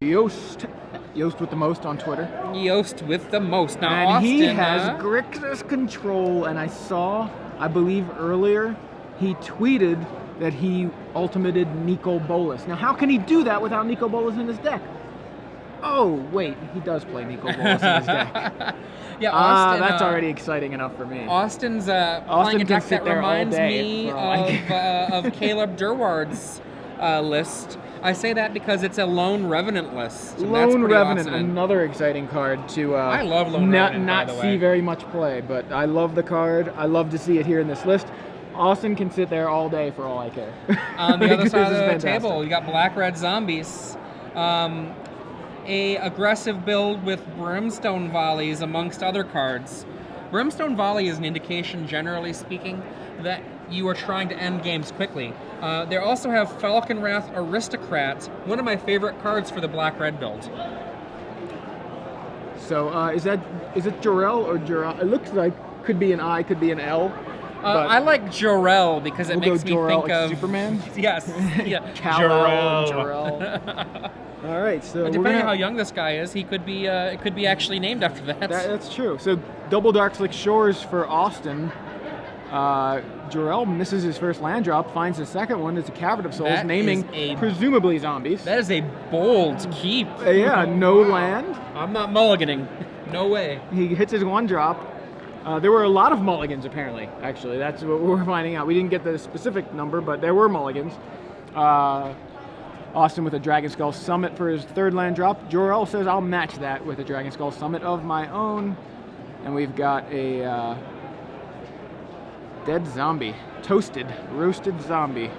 Yost. Yost with the most on Twitter. Yost with the most. Now, and Austin, he has Grixis control, and I believe earlier, he tweeted that he ultimated Nico Bolas. Now, how can he do that without Nico Bolas in his deck? Oh, wait, he does play Nico Bolas in his deck. Yeah, Austin. That's already exciting enough for me. Austin's playing a deck that reminds me of Caleb Durward's list. I say that because it's a Lone Revenant list. Lone Revenant, awesome. Another exciting card to I love Lone Revenant, not by the see way. very much play, but I love the card. I love to see it here in this list. Austin can sit there all day for all I care. On the other side of the table, you got Black-Red Zombies. A aggressive build with Brimstone Volleys amongst other cards. Brimstone Volley is an indication, generally speaking, that you are trying to end games quickly. They also have Falcon Wrath Aristocrat, one of my favorite cards for the Black-Red build. So is it Jorel or Jorel? It looks like could be an I, could be an L. I like Jorel because it makes me think of Superman. Yes, yeah, Jorel. All right, so depending on how young this guy is, he could be. It could be actually named after that. That's true. So double Dark Slick Shores for Austin. Jorel misses his first land drop, finds his second one. It's a Cavern of Souls, naming presumably zombies. That is a bold keep. Yeah, no land. I'm not mulliganing. No way. He hits his one drop. There were a lot of mulligans, apparently, actually. That's what we're finding out. We didn't get the specific number, but there were mulligans. Austin with a Dragon Skull Summit for his third land drop. Jorel says, I'll match that with a Dragon Skull Summit of my own. And we've got a dead zombie. Toasted, roasted zombie.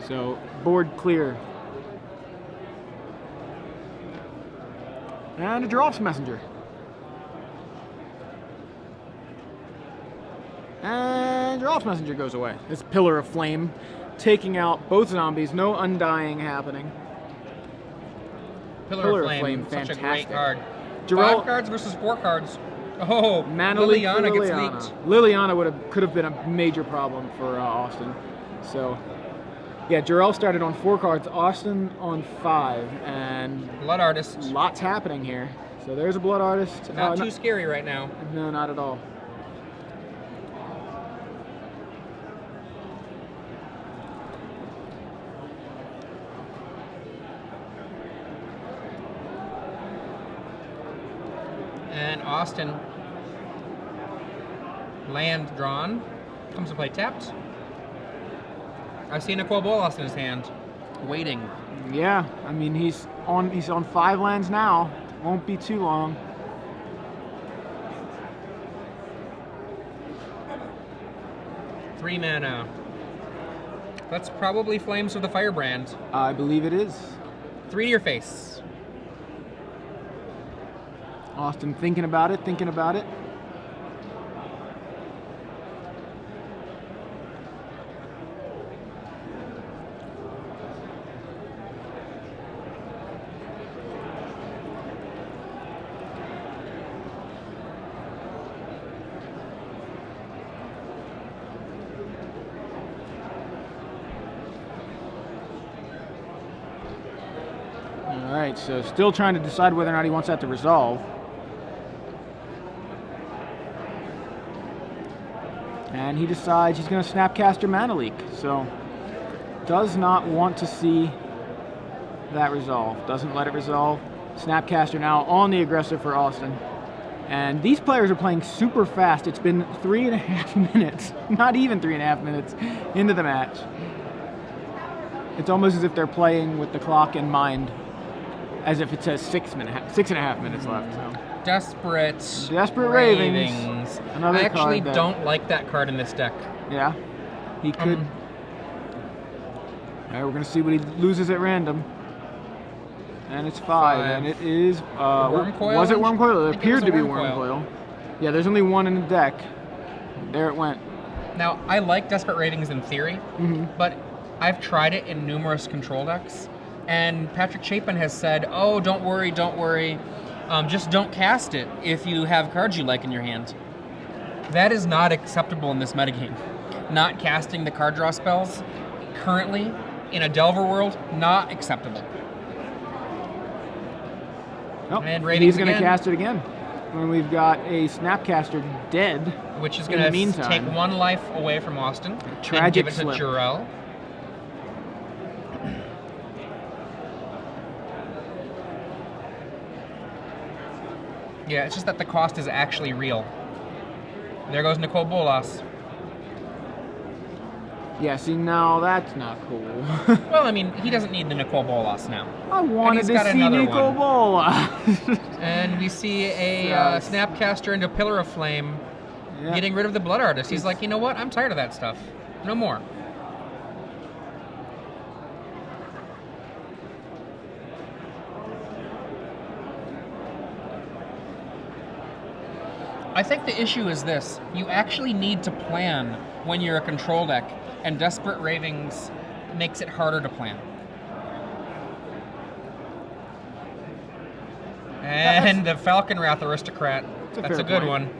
So, board clear. And a Drops Messenger. And Drops Messenger goes away. This Pillar of Flame, taking out both zombies. No undying happening. Pillar of Flame, fantastic. Such a great card. Jorel, 5 cards versus 4 cards. Oh, Liliana gets leaked. Liliana could have been a major problem for Austin. So, yeah, Jorel started on 4 cards, Austin on 5, and Blood Artist. Lots happening here. So there's a Blood Artist. Not too scary right now. No, not at all. And Austin, land drawn, comes to play tapped. I've seen a Quobolas in his hand, waiting. Yeah, I mean he's on 5 lands now. Won't be too long. Three mana. That's probably Flames of the Firebrand. I believe it is. 3 to your face. Austin thinking about it. All right, so still trying to decide whether or not he wants that to resolve. And he decides he's going to Snapcaster Mana Leak, so does not want to see that resolve. Doesn't let it resolve. Snapcaster now on the aggressive for Austin. And these players are playing super fast. It's been 3.5 minutes, not even 3.5 minutes into the match. It's almost as if they're playing with the clock in mind, as if it says 6.5 minutes left. So. Desperate Ravings. Another I actually card don't like that card in this deck. Yeah, he could. All right, we're gonna see what he loses at random. And it's 5, and it is Wormcoil? Was it Wormcoil? It appeared to be Wormcoil. Wormcoil. Yeah, there's only one in the deck. There it went. Now, I like Desperate Ravings in theory, but I've tried it in numerous control decks, and Patrick Chapin has said, oh, don't worry, just don't cast it if you have cards you like in your hand. That is not acceptable in this metagame. Not casting the card draw spells, currently, in a Delver world, not acceptable. Oh, And he's going to again. cast it again. When we've got a Snapcaster dead, which is going to take 1 life away from Austin. Tragic and give it slip. to Jorel. Yeah, it's just that the cost is actually real. There goes Nicole Bolas. Yeah, see, now that's not cool. Well, I mean, he doesn't need the Nicole Bolas now. I wanted to see Nicole Bolas. And we see a Snapcaster into Pillar of Flame getting rid of the Blood Artist. He's like, you know what? I'm tired of that stuff. No more. I think the issue is this. You actually need to plan when you're a control deck, and Desperate Ravings makes it harder to plan. And the Falcon Wrath Aristocrat. That's a good one.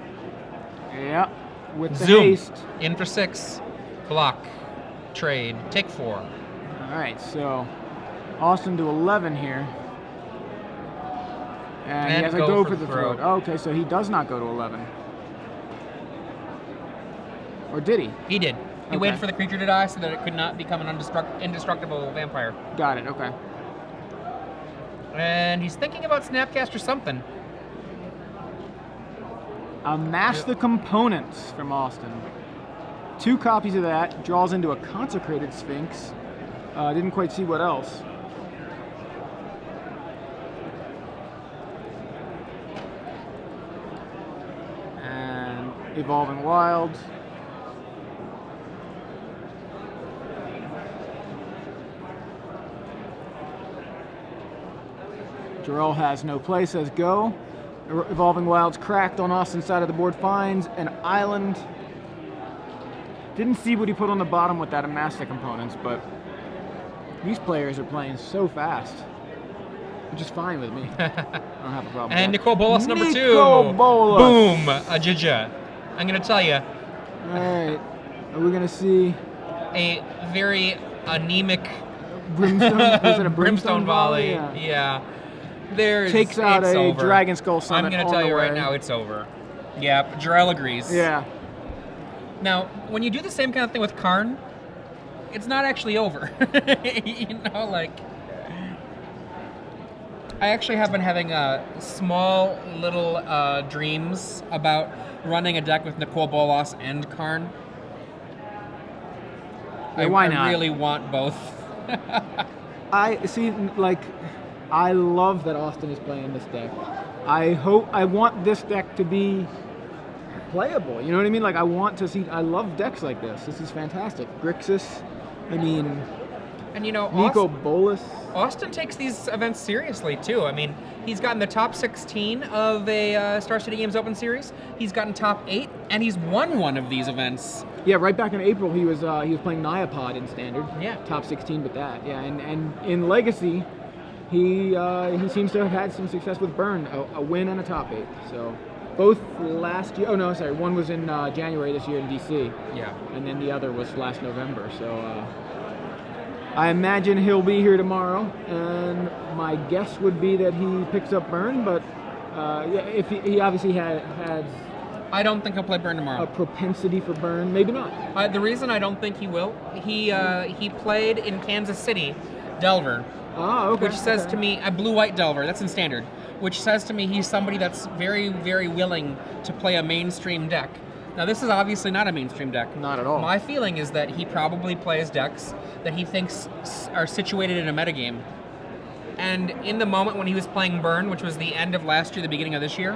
Yeah, with the Zoom. haste. In for 6. Block. Trade. Take 4. All right, so Austin to 11 here. And he has to go for the throat. Oh, okay, so he does not go to 11. Or did he? He did. He waited for the creature to die so that it could not become an indestructible vampire. Got it, okay. And he's thinking about Snapcaster something. Amass the Components from Austin. 2 copies of that. Draws into a Consecrated Sphinx. Didn't quite see what else. And Evolving Wild. Jorel has no play, says go. Evolving Wilds cracked on Austin's side of the board, finds an island. Didn't see what he put on the bottom with that Amass the Components, but these players are playing so fast. Which is fine with me. I don't have a problem And with that. Nicole Bolas number 2. Nicole Bolas. Boom. A Jija. I'm going to tell you. Alright. Are we going to see a very anemic Brimstone? Was it a Brimstone Volley? Yeah. Takes out a over. Dragon Skull Summit. I'm going to tell you right now, it's over. Yeah, Jorel agrees. Yeah. Now, when you do the same kind of thing with Karn, it's not actually over. You know, like, I actually have been having small little dreams about running a deck with Nicole Bolas and Karn. Yeah, why not? I really want both. I see, like, I love that Austin is playing this deck. I want this deck to be playable. You know what I mean? Like, I want to see. I love decks like this. This is fantastic. Grixis. I mean, and you know, Nicole Bolas. Austin takes these events seriously too. I mean, he's gotten the top 16 of a Star City Games Open Series. He's gotten top 8, and he's won one of these events. Yeah, right back in April, he was playing Nyapod in Standard. Yeah, top 16 with that. Yeah, and in Legacy, he seems to have had some success with Burn, a win and a top 8. So both last year. Oh no, sorry. One was in January this year in DC. Yeah, and then the other was last November. So. I imagine he'll be here tomorrow, and my guess would be that he picks up Burn, but if he obviously had I don't think he'll play Burn tomorrow. A propensity for Burn, maybe not. The reason I don't think he will, he played in Kansas City, Delver. Ah, okay. Which says to me, a blue-white Delver, that's in Standard, which says to me he's somebody that's very, very willing to play a mainstream deck. Now, this is obviously not a mainstream deck. Not at all. My feeling is that he probably plays decks that he thinks are situated in a metagame. And in the moment when he was playing Burn, which was the end of last year, the beginning of this year,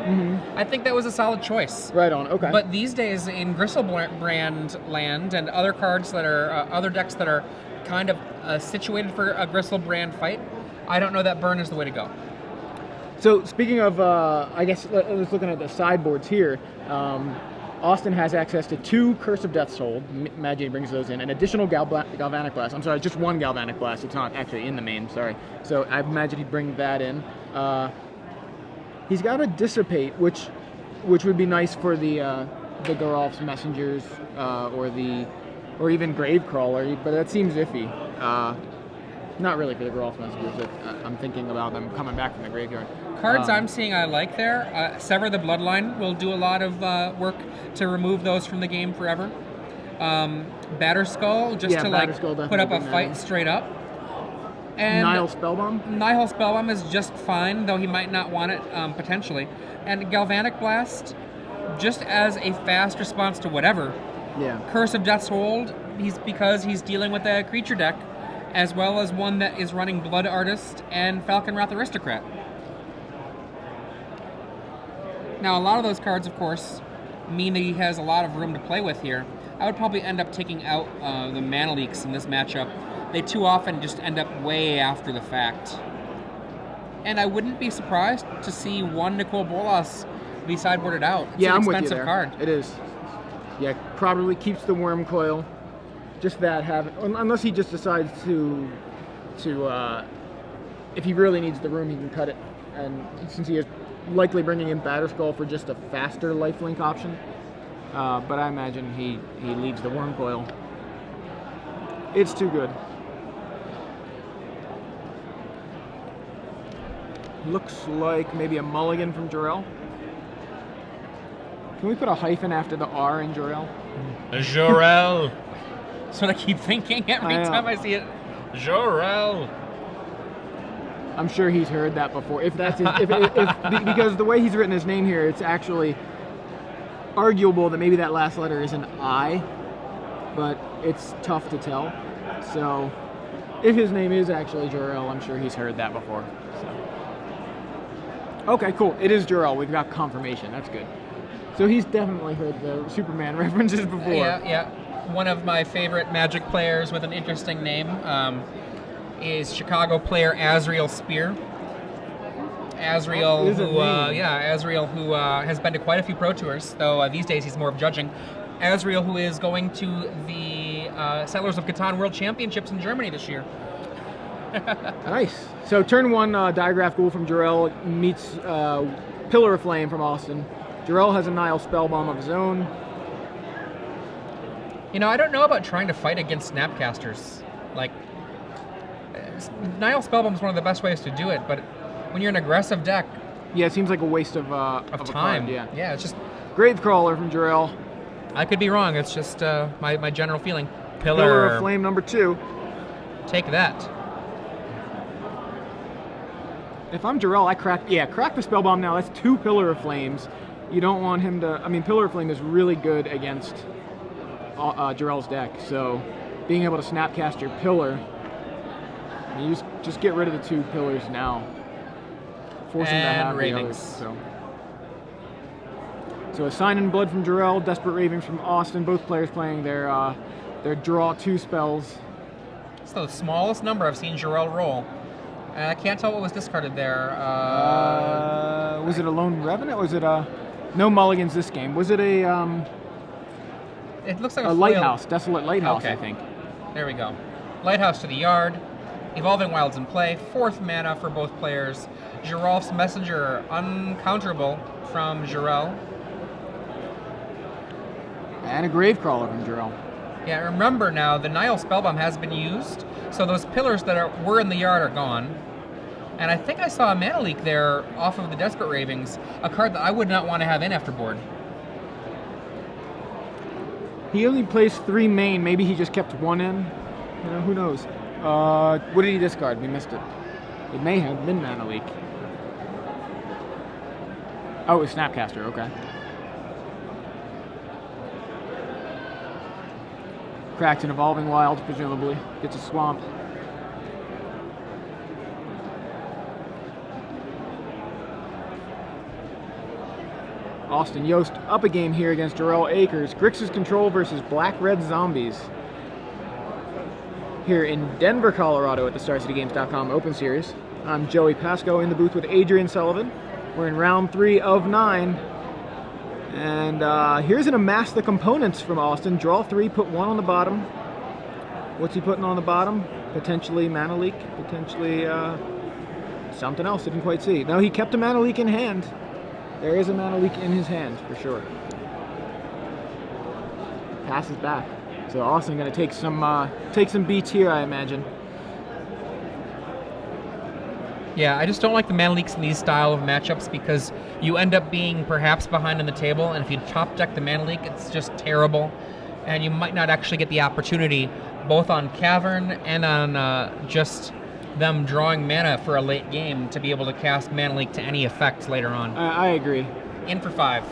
I think that was a solid choice. Right on, okay. But these days in Gristlebrand land and other cards that are, other decks that are kind of situated for a Gristlebrand fight, I don't know that Burn is the way to go. So speaking of, I guess, let's looking at the sideboards here. Austin has access to 2 Curse of Death's Hold. Imagine brings those in. An additional Galvanic Blast. I'm sorry, just 1 Galvanic Blast. It's not actually in the main, sorry. So I imagine he'd bring that in. He's got a Dissipate, which would be nice for the Geralf's Messengers or even Gravecrawler, but that seems iffy. Not really for the Geralf messages. I'm thinking about them coming back from the graveyard. Cards I'm seeing I like there. Sever the Bloodline will do a lot of work to remove those from the game forever. Batterskull, just to like put up a fight straight up. And Nihil Spellbomb? Nihil Spellbomb is just fine, though he might not want it potentially. And Galvanic Blast, just as a fast response to whatever. Yeah. Curse of Death's Hold, because he's dealing with a creature deck, as well as one that is running Blood Artist and Falcon Wrath Aristocrat. Now, a lot of those cards, of course, mean that he has a lot of room to play with here. I would probably end up taking out the Mana Leaks in this matchup. They too often just end up way after the fact. And I wouldn't be surprised to see one Nicol Bolas be sideboarded out. It's an expensive card. It is. Yeah, probably keeps the Worm Coil. Just that unless he just decides to if he really needs the room, he can cut it. And since he is likely bringing in Batterskull for just a faster lifelink option, but I imagine he leaves the Worm Coil. It's too good. Looks like maybe a mulligan from Jorel. Can we put a hyphen after the R in Jorel? Jorel. That's what I keep thinking every time I see it. Jorel. I'm sure he's heard that before. If that's because the way he's written his name here, it's actually arguable that maybe that last letter is an I, but it's tough to tell. So if his name is actually Jorel, I'm sure he's heard that before. So. Okay, cool. It is Jorel. We've got confirmation. That's good. So he's definitely heard the Superman references before. Yeah. One of my favorite Magic players with an interesting name is Chicago player Azrael Spear. Azrael, who has been to quite a few Pro Tours, though these days he's more of judging. Azrael, who is going to the Settlers of Catan World Championships in Germany this year. Nice. So turn one, Digraph Ghoul from Jorel meets Pillar of Flame from Austin. Jorel has a Nihil Spellbomb of his own. You know, I don't know about trying to fight against Snapcasters. Like, Nihil Spellbomb is one of the best ways to do it, but when you're an aggressive deck... Yeah, it seems like a waste of time. Yeah, it's just... Gravecrawler from Jorel. I could be wrong. It's just my general feeling. Pillar of Flame number 2. Take that. If I'm Jorel, I crack the Spellbomb now. That's 2 Pillar of Flames. You don't want him to... I mean, Pillar of Flame is really good against Jorel's deck, so being able to Snapcast your Pillar, you just get rid of the 2 Pillars now. Force him to have Ravings. The others, so a Sign in Blood from Jorel, Desperate Ravings from Austin. Both players playing their draw 2 spells. It's the smallest number I've seen Jorel roll. And I can't tell what was discarded there. Was it a Lone Revenant? Was it a... No mulligans this game. Was it a... It looks like a Lighthouse. Desolate Lighthouse, okay. I think. There we go. Lighthouse to the yard. Evolving Wilds in play. 4th mana for both players. Geralf's Messenger, uncounterable from Jorel. And a Gravecrawler from Jorel. Yeah, remember now, the Nihil Spellbomb has been used, so those pillars that were in the yard are gone. And I think I saw a Mana Leak there off of the Desperate Ravings, a card that I would not want to have in after board. He only plays 3 main. Maybe he just kept 1 in. You know, who knows? What did he discard? We missed it. It may have been Mana Leak. Oh, it was Snapcaster. Okay. Cracks an Evolving Wilds, presumably. Gets a Swamp. Austin Yost up a game here against Jorel Akers. Grixis Control versus Black-Red Zombies. Here in Denver, Colorado at the StarCityGames.com Open Series. I'm Joey Pasco in the booth with Adrian Sullivan. We're in round 3 of 9. And here's an Amass the Components from Austin. Draw 3, put 1 on the bottom. What's he putting on the bottom? Potentially Mana Leak, potentially something else, didn't quite see. No, he kept a Mana Leak in hand. There is a Mana Leak in his hand, for sure. Passes back. So Austin going to take some beats here, I imagine. Yeah, I just don't like the mana leaks in these style of matchups because you end up being perhaps behind on the table, and if you top deck the mana leak, it's just terrible, and you might not actually get the opportunity, both on Cavern and on just them drawing mana for a late game, to be able to cast mana leak to any effect later on. I agree. In for 5.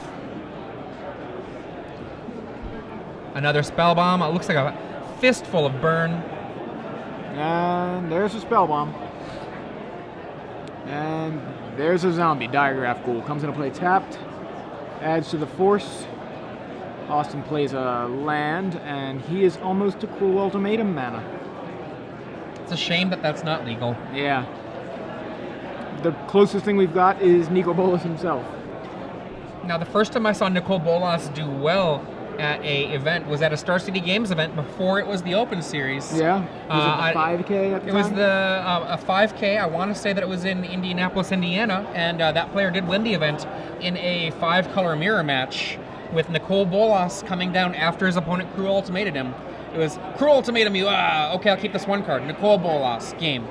Another spell bomb. It looks like a fistful of burn. And there's a spell bomb. And there's a zombie. Diagraph Ghoul comes into play tapped. Adds to the force. Austin plays a land, and he is almost to Cruel Ultimatum mana. It's a shame that that's not legal. Yeah. The closest thing we've got is Nico Bolas himself. Now, the first time I saw Nicol Bolas do well at a event was at a Star City Games event before it was the Open Series. Yeah? Was it the 5K at the time? It was a 5K. I want to say that it was in Indianapolis, Indiana, and that player did win the event in a 5-color mirror match with Nicol Bolas coming down after his opponent Cruel Ultimated him. It was, Cruel Ultimatum you, okay, I'll keep this one card. Nicol Bolas, game.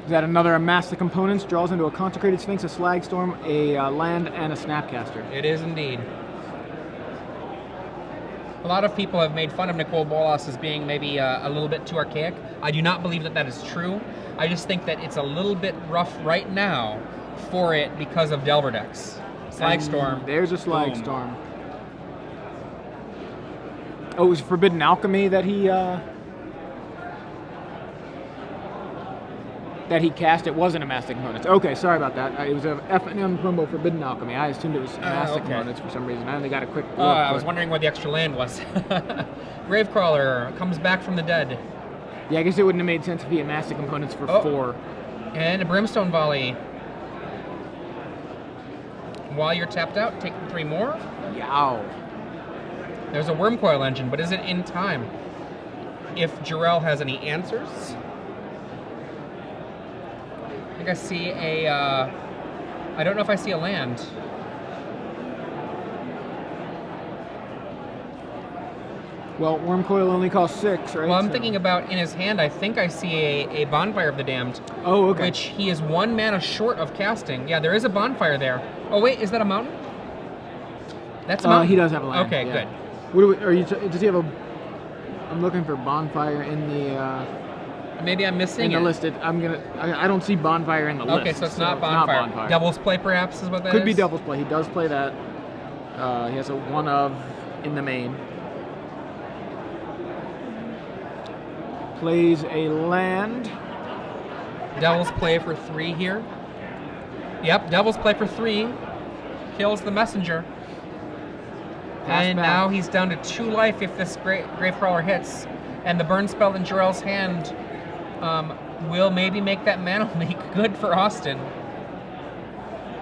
Is that another Amass the Components? Draws into a Consecrated Sphinx, a Slag Storm, a land, and a Snapcaster. It is indeed. A lot of people have made fun of Nicol Bolas as being maybe a little bit too archaic. I do not believe that that is true. I just think that it's a little bit rough right now for it because of Delver decks. Slag Storm. There's a Slag Storm. Oh, it was Forbidden Alchemy that he cast. It wasn't Amass the Components. Okay, sorry about that. It was a FNM combo Forbidden Alchemy. I assumed it was Amass the Components for some reason. I only got a quick look. I was wondering where the extra land was. Gravecrawler comes back from the dead. Yeah, I guess it wouldn't have made sense if he amassed the Components for 4. And a Brimstone Volley. While you're tapped out, take 3 more. Yow. There's a Wormcoil Engine, but is it in time? If Jorel has any answers. I think I see a, I don't know if I see a land. Well, Wormcoil only costs 6, right? Well, I'm thinking about in his hand, I think I see a Bonfire of the Damned. Oh, okay. Which he is 1 mana short of casting. Yeah, there is a Bonfire there. Oh, wait, is that a mountain? That's a mountain. He does have a land. Okay, yeah. good. Does he have a... I'm looking for Bonfire in the... Maybe I'm missing in the listed. I don't see Bonfire in the list. Okay, so it's not Bonfire. Devil's Play, perhaps, is what that is? Could be Devil's Play. He does play that. He has a 1 of in the main. Plays a land. Devil's Play for 3 here. Yep, Devil's Play for 3. Kills the messenger. And now he's down to 2 life if this Gravecrawler hits. And the burn spell in Jorel's hand will maybe make that mana leak good for Austin.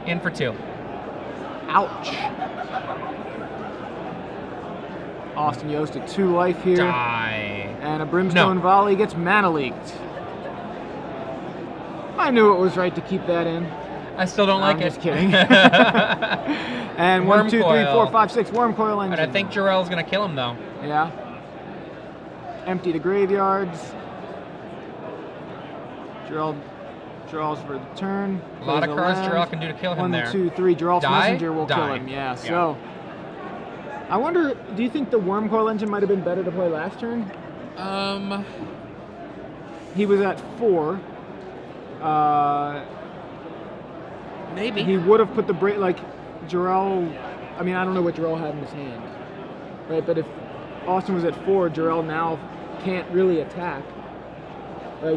In for 2. Ouch. Austin Yost at 2 life here. Die. And a Brimstone Volley gets mana leaked. I knew it was right to keep that in. I still don't like it. I'm just kidding. And 1, 2, 3, 4, 5, 6 Wormcoil Engine. And I think Jorel's going to kill him, though. Yeah. Empty the graveyards. Jorel's for the turn. A lot of cards Jorel can do to kill him there. 1, 2, 3. Jorel's Messenger will kill him. Yeah, so... I wonder, do you think the Wormcoil Engine might have been better to play last turn? He was at 4. Maybe. He would have put the break, like, Jorel... I mean, I don't know what Jorel had in his hand. Right, but if Austin was at 4, Jorel now can't really attack.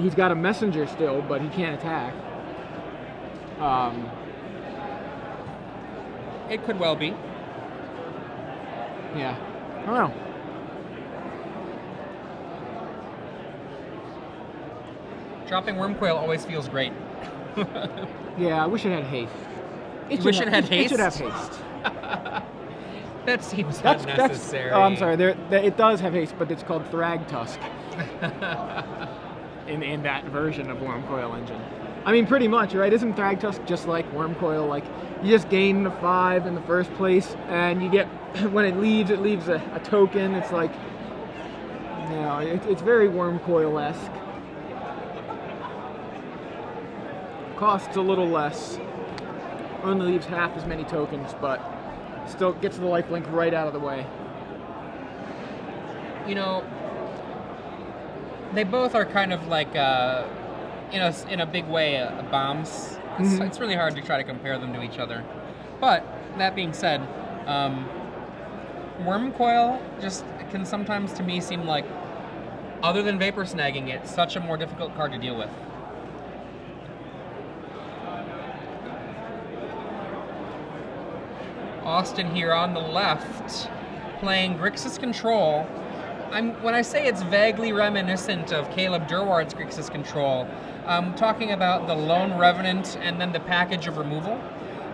He's got a messenger still, but he can't attack. It could well be. Yeah. I don't know. Dropping Wormcoil always feels great. Yeah, I wish it had haste. It should have haste? That seems unnecessary. Oh, I'm sorry. It does have haste, but it's called Thrag Tusk. in that version of Wormcoil Engine. I mean, pretty much, right? Isn't Thrag Tusk just like Wormcoil? Like, you just gain the 5 in the first place, and you get, when it leaves a token. It's like, you know, it's very Wormcoil-esque. Costs a little less. Only leaves half as many tokens, but still gets the lifelink right out of the way. You know, they both are kind of like, in a big way, bombs. It's really hard to try to compare them to each other. But that being said, Wormcoil just can sometimes to me seem like, other than Vapor Snagging it, such a more difficult card to deal with. Austin here on the left, playing Grixis Control. When I say it's vaguely reminiscent of Caleb Durward's Grixis Control, I'm talking about the Lone Revenant and then the package of removal.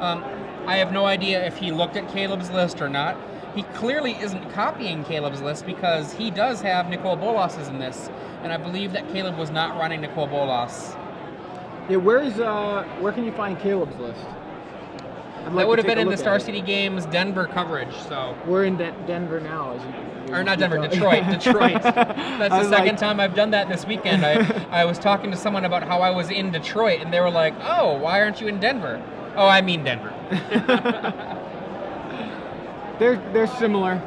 I have no idea if he looked at Caleb's list or not. He clearly isn't copying Caleb's list because he does have Nicol Bolas's in this, and I believe that Caleb was not running Nicol Bolas. Yeah, where can you find Caleb's list? That would have been in the Star City Games Denver coverage. So we're in Denver now. Or not Denver, Detroit. Detroit. That's the second time I've done that this weekend. I was talking to someone about how I was in Detroit, and they were like, "Oh, why aren't you in Denver?" Oh, I mean Denver. They're similar,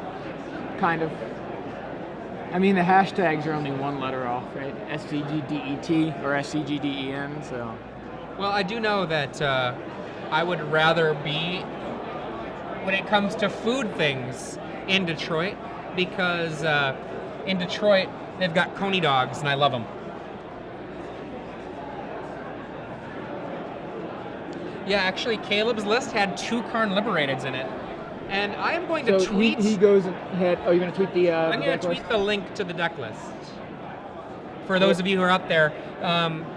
kind of. I mean, the hashtags are only one letter off, right? SCGDET or SCGDEN. So. Well, I do know that I would rather be, when it comes to food things, in Detroit, because in Detroit they've got Coney dogs, and I love them. Yeah, actually, Caleb's list had 2 Karn Liberateds in it. And I am going to tweet... he goes ahead... Oh, you're going to tweet the I'm going to tweet the link to the deck list. For those of you who are up there,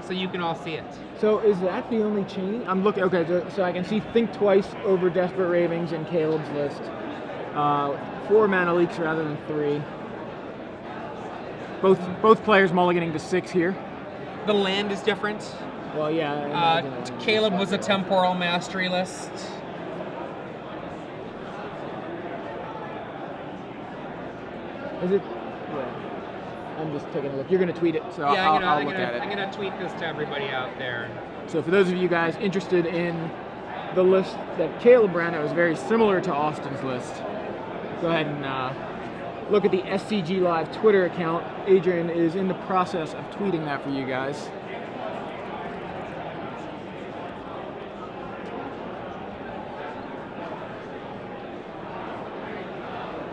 so you can all see it. So is that the only change? I'm looking... Okay, so I can see Think Twice over Desperate Ravings in Caleb's list. 4 mana leaks rather than 3. Both players mulliganing to 6 here. The land is different. Well, yeah. Caleb was a Temporal Mastery list. Is it? Yeah. I'm just taking a look. You're going to tweet it, so yeah, I'll look at it. I'm going to tweet this to everybody out there. So for those of you guys interested in the list that Caleb ran, it was very similar to Austin's list. Go ahead and look at the SCG Live Twitter account. Adrian is in the process of tweeting that for you guys.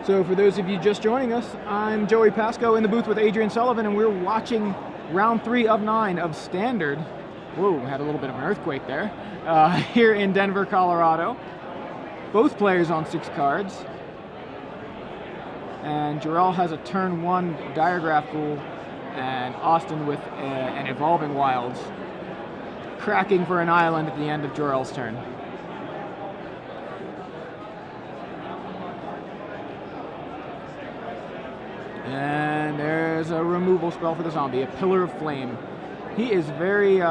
So for those of you just joining us, I'm Joey Pasco in the booth with Adrian Sullivan, and we're watching round 3 of 9 of Standard. Whoa, had a little bit of an earthquake there. Here in Denver, Colorado. Both players on 6 cards. And Jorel has a turn 1 Diregraph Ghoul, and Austin with an Evolving Wilds, cracking for an island at the end of Jorel's turn. And there's a removal spell for the zombie, a Pillar of Flame. He is very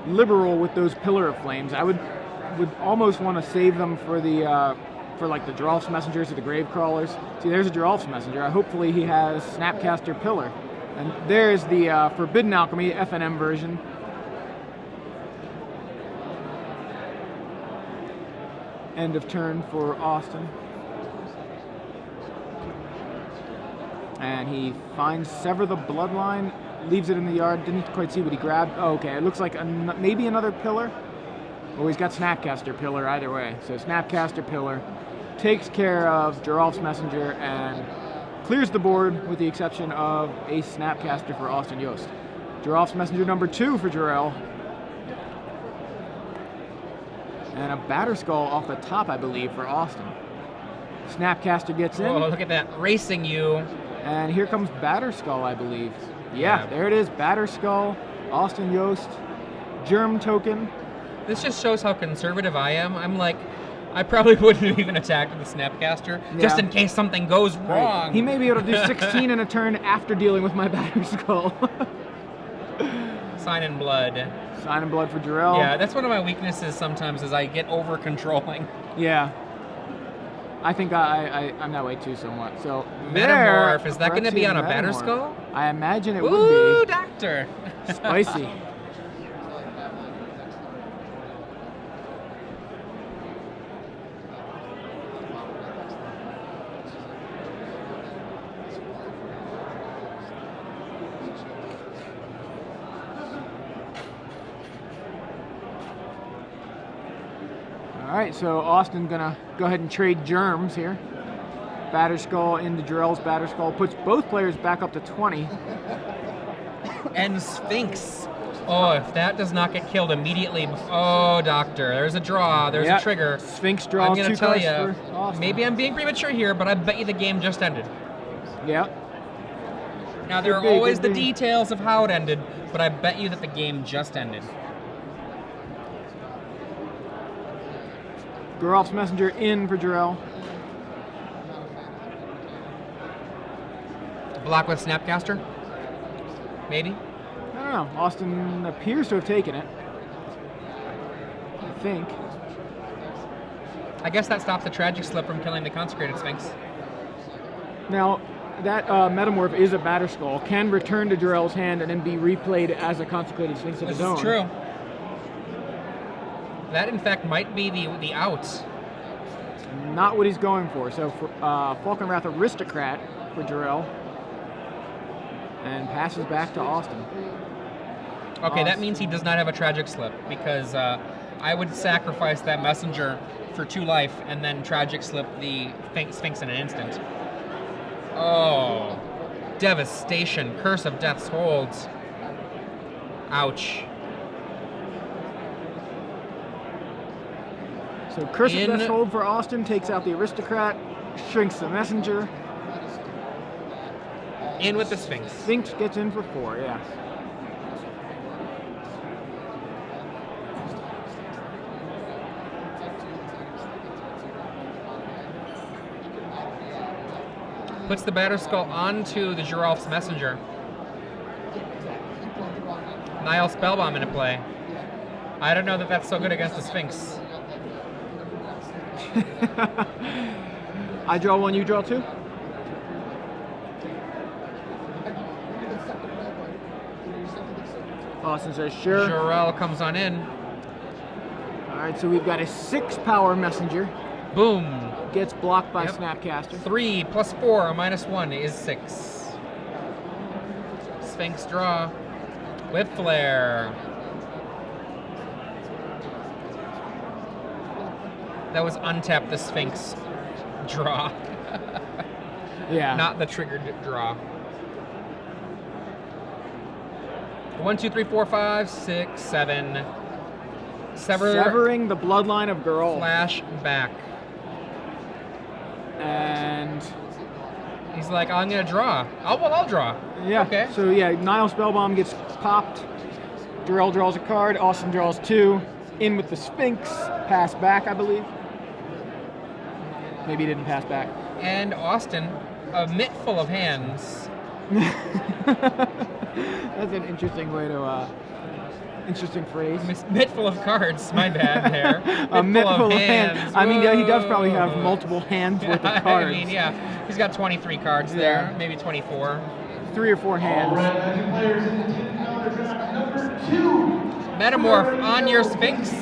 liberal with those Pillar of Flames. I would almost want to save them for the for like the Jorel's Messengers or the Grave Crawlers. See, there's a Jorel's Messenger. Hopefully he has Snapcaster Pillar. And there's the Forbidden Alchemy FNM version. End of turn for Austin. And he finds Sever the Bloodline, leaves it in the yard. Didn't quite see what he grabbed. Oh, okay, it looks like maybe another Pillar. Oh, he's got Snapcaster Pillar either way. So Snapcaster Pillar takes care of Jorel's Messenger and clears the board with the exception of a Snapcaster for Austin Yost. Jorel's Messenger number 2 for Jorel. And a Batterskull off the top, I believe, for Austin. Snapcaster gets in. Oh, look at that, racing you. And here comes Batterskull, I believe. Yeah, there it is, Batterskull, Austin Yost, Germ token. This just shows how conservative I am. I'm like, I probably wouldn't have even attacked with the Snapcaster, just in case something goes wrong. Right. He may be able to do 16 in a turn after dealing with my Batterskull. Sign in Blood. Sign in Blood for Jorel. Yeah, that's one of my weaknesses sometimes, is I get over-controlling. Yeah. I think I'm that way too somewhat. So Metamorph, is that going to be on a Batterskull? I imagine it would be. Ooh, Doctor! Spicy. All right, so Austin gonna go ahead and trade germs here. Batterskull into Jorel's Batterskull puts both players back up to 20. And Sphinx. Oh, if that does not get killed immediately. Oh, Doctor, there's a draw. There's a trigger. Sphinx draws I'm going 2 to tell cards you, for Austin. maybe I'm being premature here, but I bet you the game just ended. Yeah. Now, there are always the details of how it ended, but I bet you that the game just ended. Geralf's Messenger in for Jorel. Block with Snapcaster? Maybe? I don't know. Austin appears to have taken it. I think. I guess that stops the Tragic Slip from killing the Consecrated Sphinx. Now, that Metamorph is a Batterskull, can return to Jorel's hand and then be replayed as a Consecrated Sphinx of his own. This is true. That, in fact, might be the out. Not what he's going for. So, for, Falconwrath Aristocrat for Jorel. And passes back to Austin. Okay, that means he does not have a Tragic Slip, because I would sacrifice that Messenger for 2 life and then Tragic Slip the Sphinx in an instant. Oh, devastation. Curse of Death's holds. Ouch. So Curse of Death's hold for Austin takes out the Aristocrat, shrinks the Messenger. In with the Sphinx. Sphinx gets in for 4, yeah. Puts the Batterskull onto the Jorel's Messenger. Nile Spellbomb into play. I don't know that that's so good against the Sphinx. I draw 1, you draw 2? Austin says sure. Jorel comes on in. Alright, so we've got a 6 power Messenger. Boom. Gets blocked by Snapcaster. 3 plus 4 minus 1 is 6. Sphinx draw with Flare. That was untap the Sphinx draw. Yeah. Not the triggered draw. 1, 2, 3, 4, 5, 6, 7. Severing the bloodline of Geralt. Flash back. And he's like, I'm gonna draw. I'll draw. Yeah. Okay. So yeah, Nile Spellbomb gets popped. Jorel draws a card. Austin draws 2. In with the Sphinx. Pass back, I believe. Maybe he didn't pass back. And Austin, a mitt full of hands. That's an interesting way to, interesting phrase. Mitt full of cards, my bad there. A mitt full of hands. I mean, yeah, he does probably have multiple hands worth of cards. I mean, yeah, he's got 23 cards there, maybe 24. 3 or 4 hands. Metamorph on your Sphinx.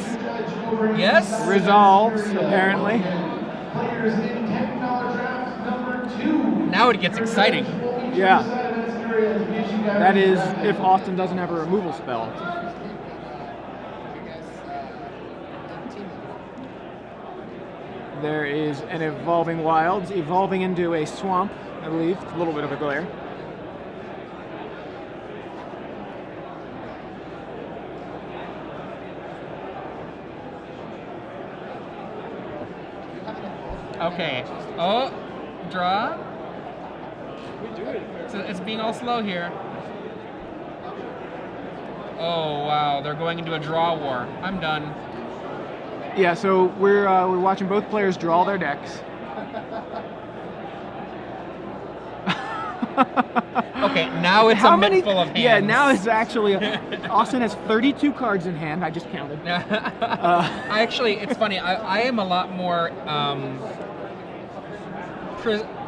Yes? Resolves, apparently. Now it gets exciting. Yeah. That is if Austin doesn't have a removal spell. There is an Evolving Wilds, evolving into a swamp, I believe. A little bit of a glare. Okay. Oh, draw. It's being all slow here. Oh wow, they're going into a draw war. I'm done. Yeah, so we're watching both players draw their decks. Okay, now it's a mitt full of hands. Yeah, now it's actually Austin has 32 cards in hand. I just counted. I actually, it's funny. I am a lot more.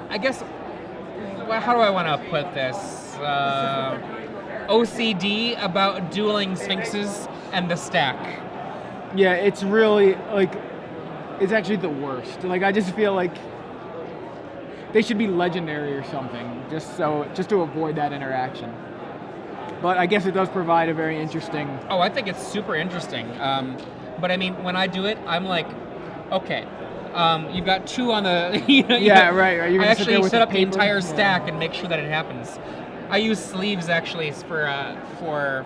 I guess. How do I want to put this? OCD about dueling Sphinxes and the stack. Yeah, it's really like it's actually the worst. Like I just feel like they should be legendary or something, just to avoid that interaction. But I guess it does provide a very interesting. Oh, I think it's super interesting. But I mean, when I do it, I'm like, Okay. You've got 2 on the. You know, Yeah, right. You're I gonna sit there actually with set the up the paper? entire Yeah. stack and make sure that it happens. I use sleeves actually for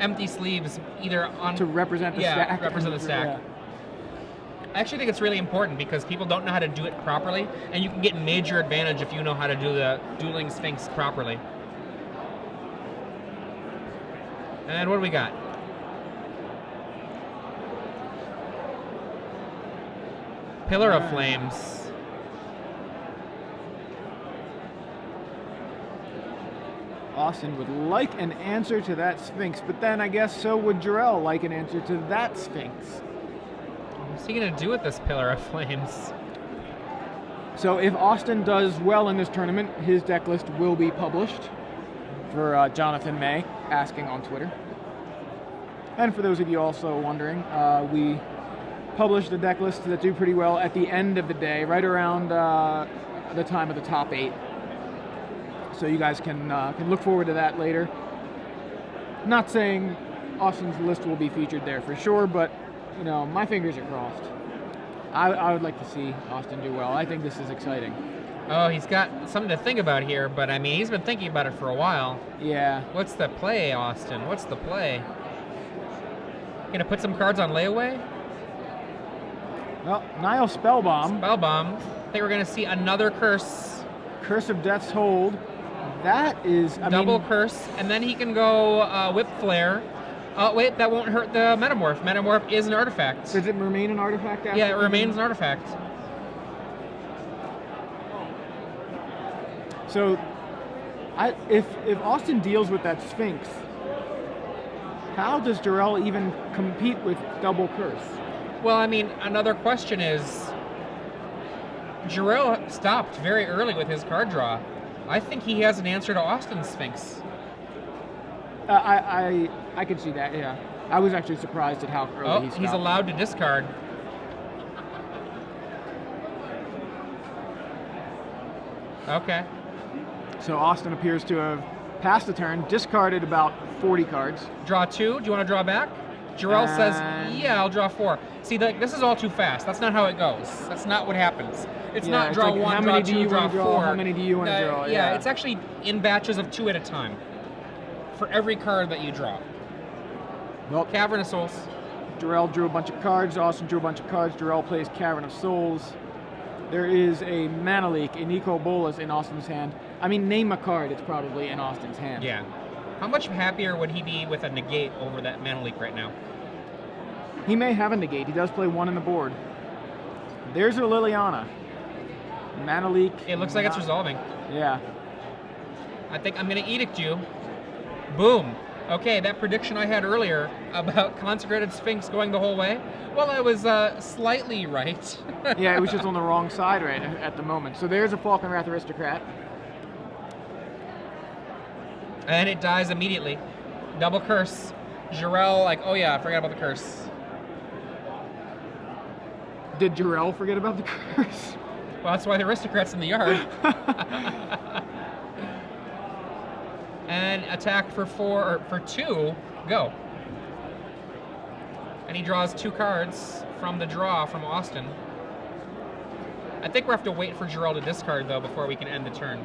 empty sleeves, either on To represent the stack. represent the stack. Yeah. I actually think it's really important because people don't know how to do it properly, and you can get major advantage if you know how to do the dueling Sphinx properly. And what do we got? Pillar of Flames. Austin would like an answer to that Sphinx, but then I guess so would Jorel like an answer to that Sphinx. What's he going to do with this Pillar of Flames? So if Austin does well in this tournament, his deck list will be published for Jonathan May asking on Twitter. And for those of you also wondering, we publish the deck lists that do pretty well at the end of the day, right around the time of the top 8. So you guys can look forward to that later. Not saying Austin's list will be featured there for sure, but you know, my fingers are crossed. I would like to see Austin do well. I think this is exciting. Oh, he's got something to think about here, but I mean, he's been thinking about it for a while. Yeah. What's the play, Austin? What's the play? Gonna put some cards on layaway? Well, Nile Spellbomb. Spellbomb. I think we're gonna see another curse. Curse of Death's Hold. That is Double curse, and then he can go Whip Flare. Wait, that won't hurt the Metamorph. Metamorph is an artifact. Does it remain an artifact after? Yeah, it remains an artifact. So, if Austin deals with that Sphinx, how does Jorel even compete with double curse? Well, I mean, another question is, Jorel stopped very early with his card draw. I think he has an answer to Austin's Sphinx. I could see that, yeah. I was actually surprised at how early he stopped. He's allowed to discard. Okay. So Austin appears to have passed the turn, discarded about 40 cards. Draw 2. Do you want to draw back? Jorel says, yeah, I'll draw 4. See, this is all too fast. That's not how it goes. That's not what happens. It's not draw like, 1, draw 2, draw 4. How many do you want to draw? Yeah, it's actually in batches of 2 at a time for every card that you draw. Well, Cavern of Souls. Jorel drew a bunch of cards. Austin drew a bunch of cards. Jorel plays Cavern of Souls. There is a Mana Leak, a Nico Bolas in Austin's hand. I mean, name a card, it's probably in Austin's hand. Yeah. How much happier would he be with a negate over that Mana Leak right now? He may have a negate. He does play 1 in the board. There's a Liliana. Mana Leak. It looks like it's resolving. Yeah. I think I'm going to Edict you. Boom. Okay, that prediction I had earlier about Consecrated Sphinx going the whole way, well, I was slightly right. Yeah, it was just on the wrong side right at the moment. So there's a Falkenrath Aristocrat. And it dies immediately. Double curse. Jorel, like, oh yeah, I forgot about the curse. Did Jorel forget about the curse? Well, that's why the Aristocrat's in the yard. And attack for 4 or for 2, go. And he draws 2 cards from the draw from Austin. I think we have to wait for Jorel to discard though before we can end the turn.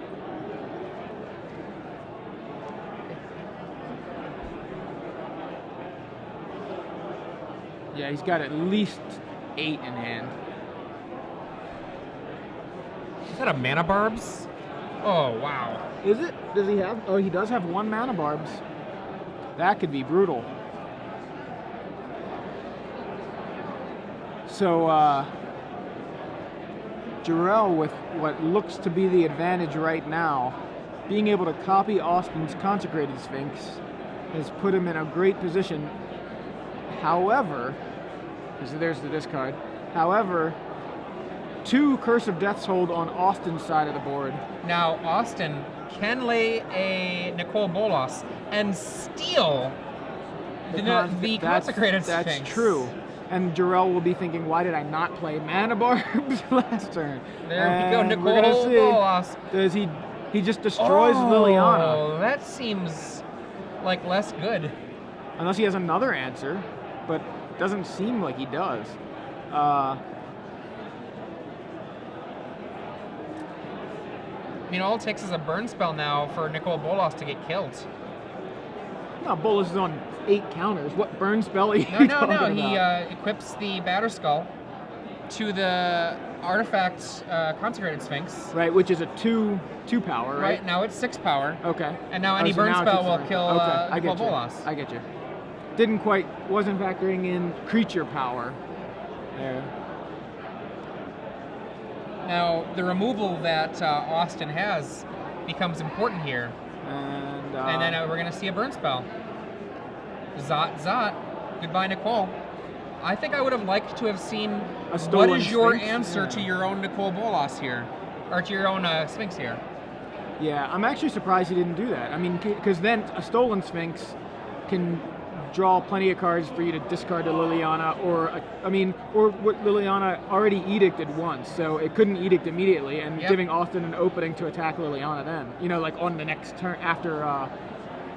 Yeah, he's got at least 8 in hand. Is that a Mana Barbs? Oh, wow. Is it? Does he have? Oh, he does have 1 Mana Barbs. That could be brutal. So, Jorel, with what looks to be the advantage right now, being able to copy Austin's Consecrated Sphinx has put him in a great position. However, so there's the discard. However, 2 Curse of Death's Hold on Austin's side of the board. Now, Austin can lay a Nicole Bolas and steal the Consecrated Sphinx. That's true. And Jorel will be thinking, why did I not play Mana Barbs last turn? There we go, Nicole Bolas. Does he just destroys Liliana. Oh, that seems like less good. Unless he has another answer, but doesn't seem like he does. I mean, all it takes is a burn spell now for Nicol Bolas to get killed. No, Bolas is on 8 counters. What burn spell are you No. talking He about? equips the Batterskull to the artifact Consecrated Sphinx. Right, which is a 2 power, right? Right, now it's 6 power. Okay. And now any so burn now it spell keeps will burn. kill Okay, I Nicol get you. Bolas. I get you. Wasn't factoring in creature power there. Now, the removal that Austin has becomes important here. And then we're going to see a burn spell. Zot. Goodbye, Nicol. I think I would have liked to have seen what is your Sphinx? answer to your own Nicol Bolas here, or to your own Sphinx here. Yeah, I'm actually surprised he didn't do that. I mean, because then a stolen Sphinx can draw plenty of cards for you to discard to Liliana, or what Liliana already edicted once, so it couldn't edict immediately, and giving Austin an opening to attack Liliana then. You know, like on the next turn after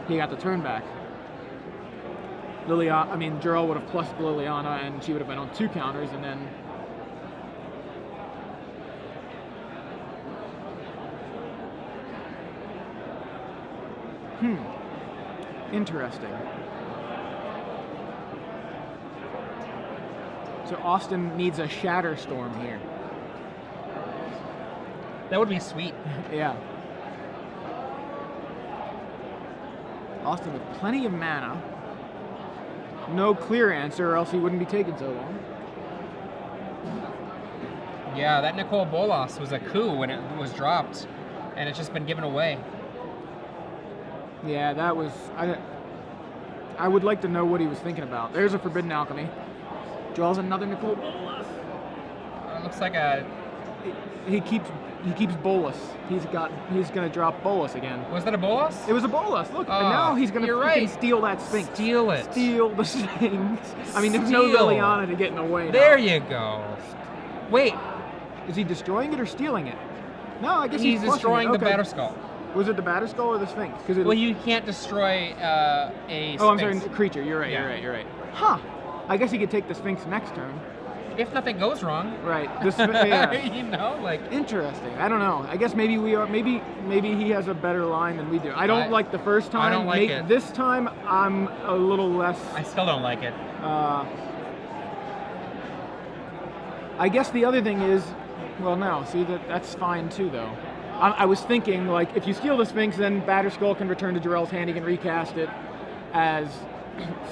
he got the turn back. Jorel would have plussed Liliana, and she would have been on 2 counters, and then. Interesting. So Austin needs a Shatter Storm here. That would be sweet. Yeah. Austin with plenty of mana. No clear answer, or else he wouldn't be taking so long. Yeah, that Nicol Bolas was a coup when it was dropped, and it's just been given away. Yeah, that was. I would like to know what he was thinking about. There's a Forbidden Alchemy. Draws another Nicol Bolas. It looks like a. He keeps Bolas. He's gonna drop Bolas again. Was that a Bolas? It was a Bolas. Look, and now he's gonna freaking steal that Sphinx. Steal it. Steal the Sphinx. I mean, there's no Liliana to get in the way. There you go. Wait. Is he destroying it or stealing it? No, I guess he's destroying the Batterskull. Was it the Batterskull or the Sphinx? Well, you can't destroy a Sphinx. Oh, I'm sorry, creature. You're right. You're right. Huh. I guess he could take the Sphinx next turn. If nothing goes wrong. Right. Yeah. You know, like. Interesting. I don't know. I guess maybe we are. Maybe he has a better line than we do. I don't like the first time. I don't like it. This time, I'm a little less. I still don't like it. I guess the other thing is, well, no. See, that's fine too, though. I was thinking, like, if you steal the Sphinx, then Batterskull can return to Jorel's hand. He can recast it as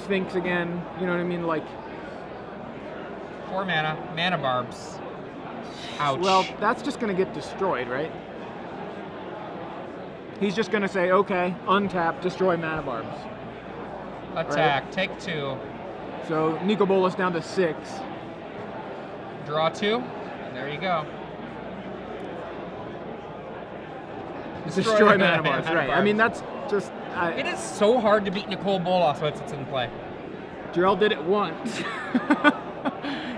Sphinx again. You know what I mean? Like. 4 mana barbs. Ouch. Well, that's just going to get destroyed, right? He's just going to say, okay, untap, destroy mana barbs. Attack, right? Take 2. So Nicol Bolas down to 6. Draw 2. There you go. Destroy mana barbs, right. I mean, that's just... it is so hard to beat Nicol Bolas once it's in play. Jorel did it once.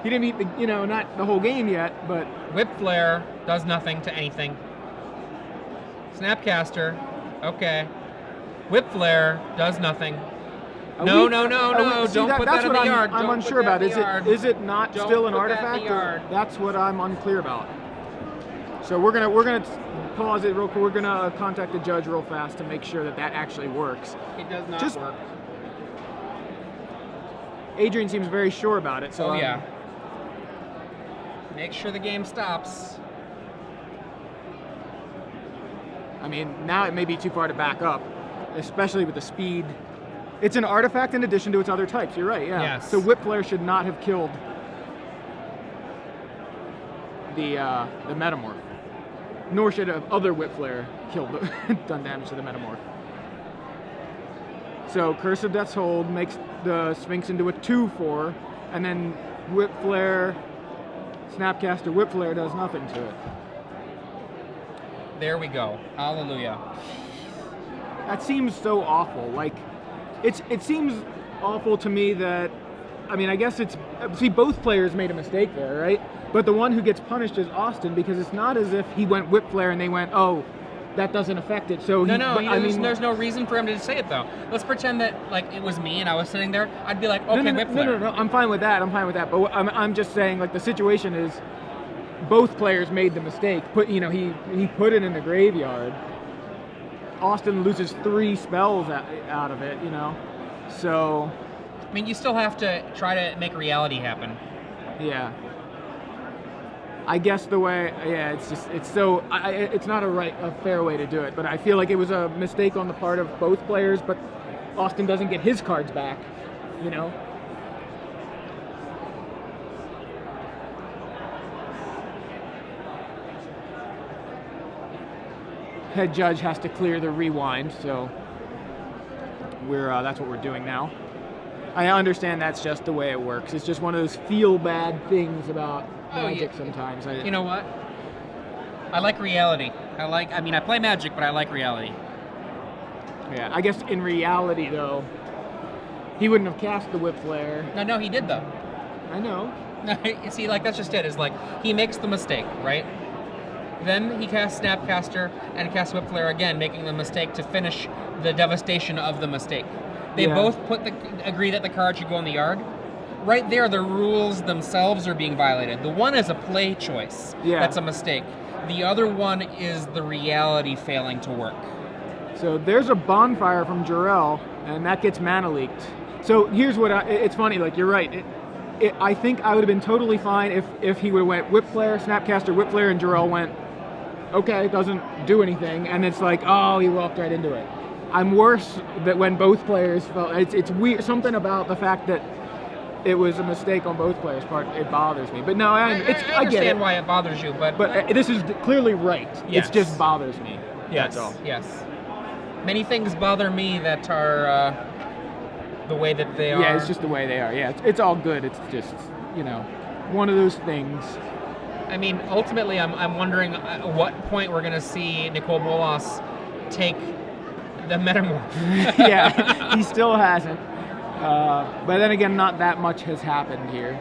He didn't beat the, not the whole game yet, but... Whip Flare does nothing to anything. Snapcaster, okay. Whip Flare does nothing. No, don't put that in the yard. I'm unsure about. Is it not still an artifact? That's what I'm unclear about. So we're gonna pause it real quick. We're gonna contact the judge real fast to make sure that actually works. It does not work. Adrian seems very sure about it. So yeah. Make sure the game stops. I mean, now it may be too far to back up, especially with the speed. It's an artifact in addition to its other types. You're right, yeah. Yes. So Whip Flare should not have killed the Metamorph. Nor should other Whip Flare done damage to the Metamorph. So Curse of Death's Hold makes the Sphinx into a 2/4, and then Whip Flare, Snapcaster Whip Flare does nothing to it. There we go. Hallelujah. That seems so awful. Like, it seems awful to me that, I mean, I guess both players made a mistake there, right? But the one who gets punished is Austin, because it's not as if he went Whip Flare and they went, oh, that doesn't affect it. So there's no reason for him to say it, though. Let's pretend that, like, it was me and I was sitting there. I'd be like, okay, Whip Flare. No, I'm fine with that. But I'm just saying, like, the situation is, both players made the mistake. He put it in the graveyard. Austin loses 3 spells out of it, So, I mean, you still have to try to make reality happen. yeah. I guess it's not a fair way to do it, but I feel like it was a mistake on the part of both players, but Austin doesn't get his cards back, Head judge has to clear the rewind, so that's what we're doing now. I understand that's just the way it works. It's just one of those feel-bad things about Magic sometimes. You know what? I like reality. I play Magic, but I like reality. Yeah, I guess in reality, though, he wouldn't have cast the Whip Flare. No, he did, though. I know. See, that's just it. Is he makes the mistake, right? Then he casts Snapcaster and casts Whip Flare again, making the mistake to finish the devastation of the mistake. They both agree that the card should go in the yard. Right there, the rules themselves are being violated. The one is a play choice. Yeah. That's a mistake. The other one is the reality failing to work. So there's a bonfire from Jorel, and that gets mana leaked. So here's what it's funny, you're right. I think I would have been totally fine if he would have went Whip Flare, Snapcaster, Whip Flare, and Jorel went, okay, it doesn't do anything, and it's he walked right into it. I'm worse that when both players felt, it's weird, something about the fact that it was a mistake on both players' part. It bothers me, but no, I understand why it bothers you, but this is clearly right. Yes. It just bothers me. Yes, that's all. Yes. Many things bother me that are the way that they are. Yeah, it's just the way they are. Yeah, it's all good. It's just one of those things. I mean, ultimately, I'm wondering at what point we're going to see Nicol Bolas take the Metamorph. Yeah, he still hasn't. But then again, not that much has happened here.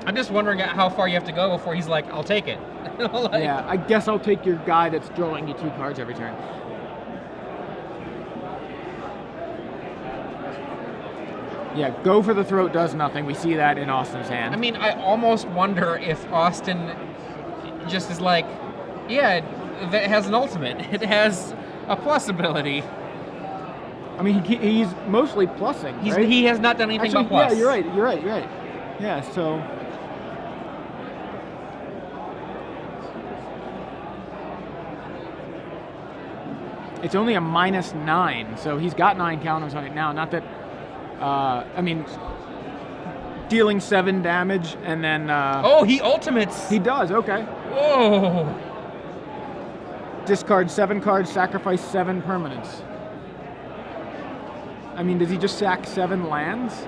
I'm just wondering how far you have to go before he's like, I'll take it. Yeah, I guess I'll take your guy that's drawing you 2 cards every turn. Yeah, go for the throat does nothing. We see that in Austin's hand. I mean, I almost wonder if Austin just is it has an ultimate. It has a plus ability. I mean, he's mostly plussing, right? He has not done anything but plus. Yeah, you're right. Yeah, so... It's only a -9, so he's got 9 counters on it now. Not that... dealing 7 damage, and then... he ultimates! He does, okay. Whoa! Discard 7 cards, sacrifice 7 permanents. I mean, does he just sack 7 lands?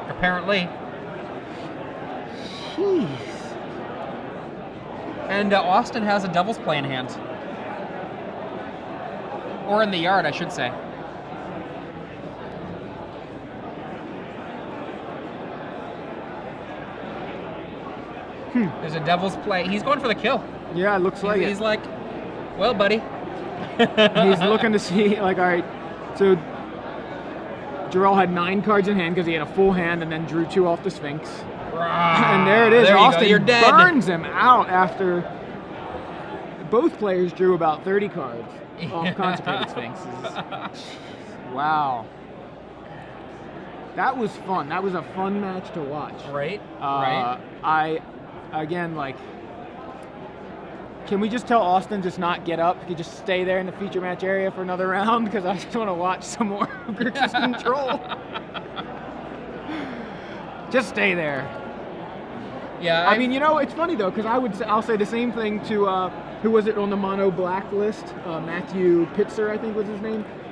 Apparently. Jeez. And Austin has a Devil's Play in hand. Or in the yard, I should say. There's a Devil's Play. He's going for the kill. Yeah, it looks like it. He's like, well, buddy. He's looking to see, all right, so Jorel had 9 cards in hand because he had a full hand and then drew 2 off the Sphinx. And there it is. There Austin burns him out after both players drew about 30 cards off Consecrated Sphinxes. Wow. That was fun. That was a fun match to watch. Right. Can we just tell Austin just not get up? He just stay there in the feature match area for another round? Because I just want to watch some more Grixis Control. Just stay there. Yeah. I mean, it's funny though, because I'll say the same thing to who was it on the mono black list? Matthew Pitzer, I think was his name.